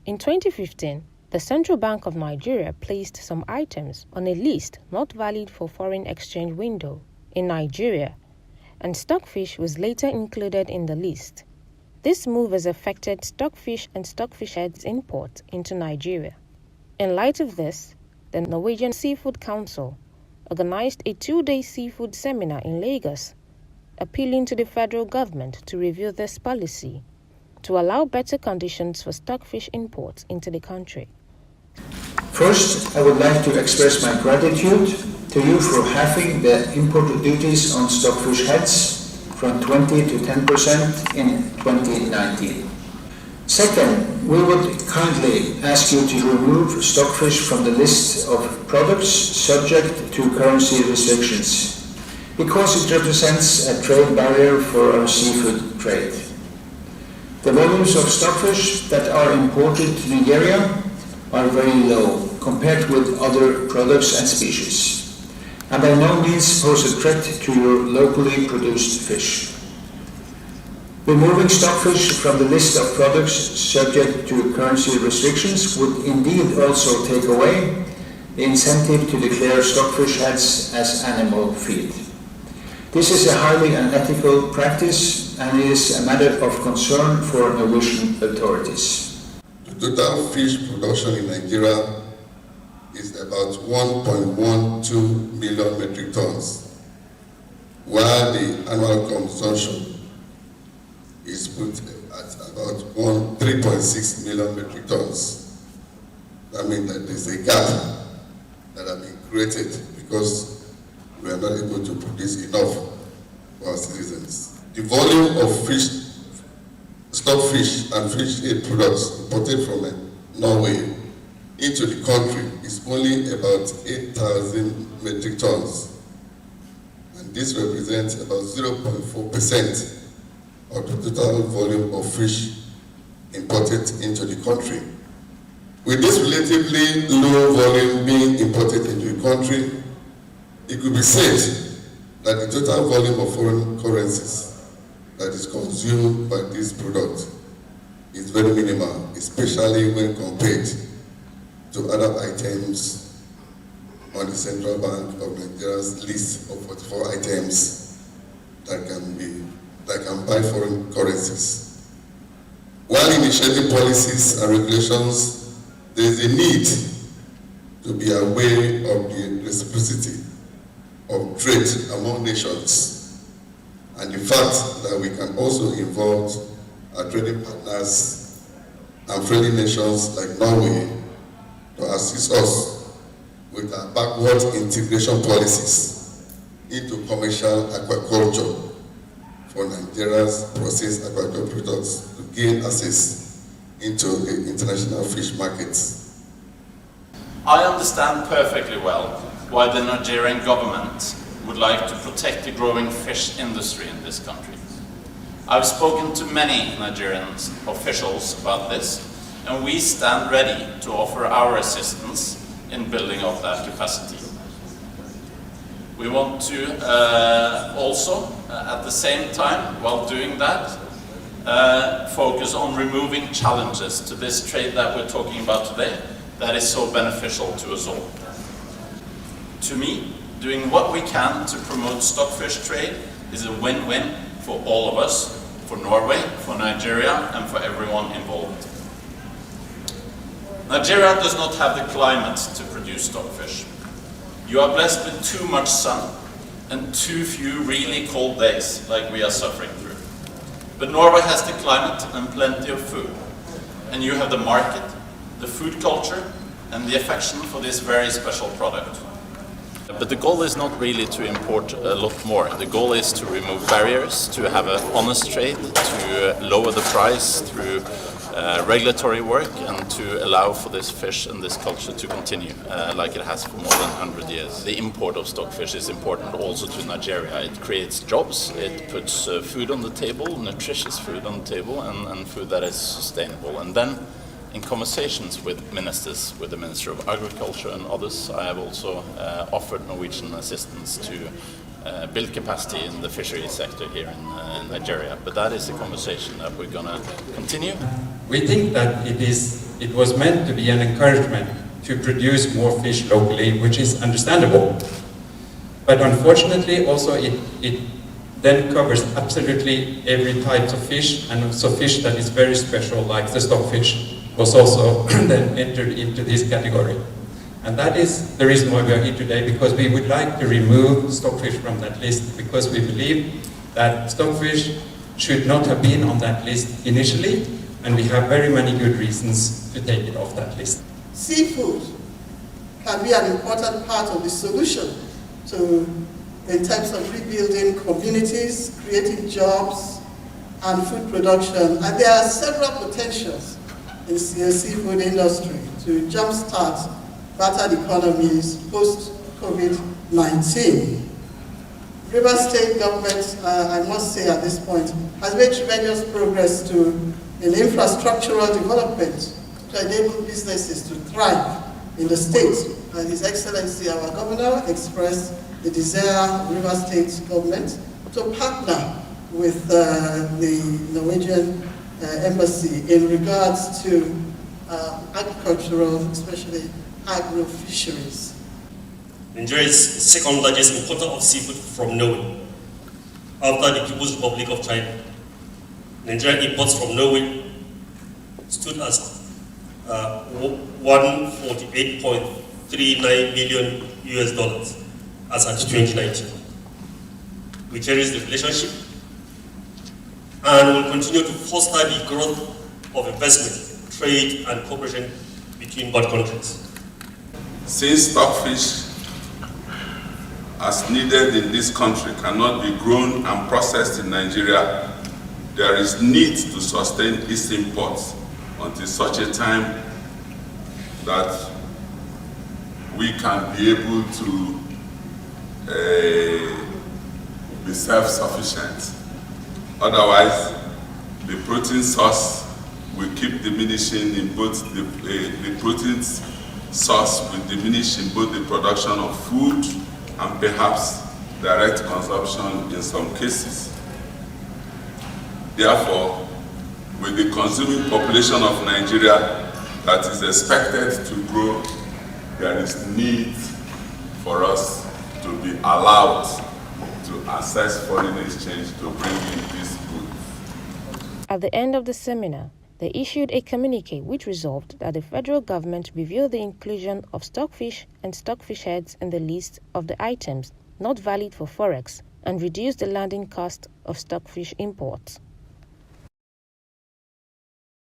In 2015, the Central Bank of Nigeria placed some items on a list not valid for foreign exchange window in Nigeria, and Stockfish was later included in the list. This move has affected Stockfish and Stockfish heads import into Nigeria. In light of this, the Norwegian Seafood Council organized a 2-day seafood seminar in Lagos, appealing to the federal government to review this policy to allow better conditions for stockfish imports into the country. First, I would like to express my gratitude to you for halving the import duties on stockfish heads from 20 to 10% in 2019. Second, we would kindly ask you to remove stockfish from the list of products subject to currency restrictions, because it represents a trade barrier for our seafood trade. The volumes of stockfish that are imported to Nigeria are very low compared with other products and species, and by no means pose a threat to your locally produced fish. Removing stockfish from the list of products subject to currency restrictions would indeed also take away the incentive to declare stockfish heads as animal feed. This is a highly unethical practice and is a matter of concern for Norwegian authorities. The total fish production in Nigeria is about 1.12 million metric tons, while the annual consumption is put at about 3.6 million metric tons. That means that there's a gap that has been created because we are not able to produce enough for our citizens. The volume of fish, stockfish and fish aid products imported from Norway into the country is only about 8,000 metric tons. And this represents about 0.4% of the total volume of fish imported into the country. With this relatively low volume being imported into the country, it could be said that the total volume of foreign currencies that is consumed by this product is very minimal, especially when compared to other items on the Central Bank of Nigeria's list of 44 items that can buy foreign currencies. While initiating policies and regulations, there is a need to be aware of the reciprocity of trade among nations and the fact that we can also involve our trading partners and friendly nations like Norway to assist us with our backward integration policies into commercial aquaculture for Nigeria's processed aquaculture products to gain access into the international fish markets. I understand perfectly well why the Nigerian government would like to protect the growing fish industry in this country. I've spoken to many Nigerian officials about this, and we stand ready to offer our assistance in building up that capacity. We want to also, at the same time, while doing that, focus on removing challenges to this trade that we're talking about today that is so beneficial to us all. To me, doing what we can to promote stockfish trade is a win-win for all of us, for Norway, for Nigeria, and for everyone involved. Nigeria does not have the climate to produce stockfish. You are blessed with too much sun and too few really cold days like we are suffering through. But Norway has the climate and plenty of food. And you have the market, the food culture, and the affection for this very special product. But the goal is not really to import a lot more. The goal is to remove barriers, to have an honest trade, to lower the price through regulatory work, and to allow for this fish and this culture to continue like it has for more than 100 years. The import of stockfish is important also to Nigeria. It creates jobs, it puts food on the table, nutritious food on the table, and food that is sustainable. And then in conversations with ministers, with the Minister of Agriculture and others, I have also offered Norwegian assistance to build capacity in the fishery sector here in Nigeria. But that is a conversation that we're going to continue We think that it was meant to be an encouragement to produce more fish locally, which is understandable. But unfortunately, also it then covers absolutely every type of fish, and also fish that is very special, like the stockfish, was also then entered into this category. And that is the reason why we are here today, because we would like to remove stockfish from that list, because we believe that stockfish should not have been on that list initially, and we have very many good reasons to take it off that list. Seafood can be an important part of the solution in terms of rebuilding communities, creating jobs, and food production. And there are several potentials in the seafood industry to jumpstart battered economies post-COVID-19. River State government, I must say at this point, has made tremendous progress in infrastructural development to enable businesses to thrive in the state. And His Excellency, our Governor, expressed the desire of River State government to partner with the Norwegian Embassy in regards to agricultural, especially agro-fisheries. Nigeria is the second largest importer of seafood from Norway, after the People's Republic of China. Nigerian imports from Norway stood at $148.39 million as at 2019. We cherish the relationship and will continue to foster the growth of investment, trade, and cooperation between both countries. Since stockfish, as needed in this country, cannot be grown and processed in Nigeria, there is need to sustain its imports until such a time that we can be able to be self-sufficient. Otherwise, the protein source will keep diminishing in both the protein source will diminish in both the production of food and perhaps direct consumption in some cases. Therefore, with the consuming population of Nigeria that is expected to grow, there is need for us to be allowed to access foreign exchange to bring in these goods. At the end of the seminar, they issued a communique which resolved that the federal government review the inclusion of stockfish and stockfish heads in the list of the items not valid for forex and reduce the landing cost of stockfish imports.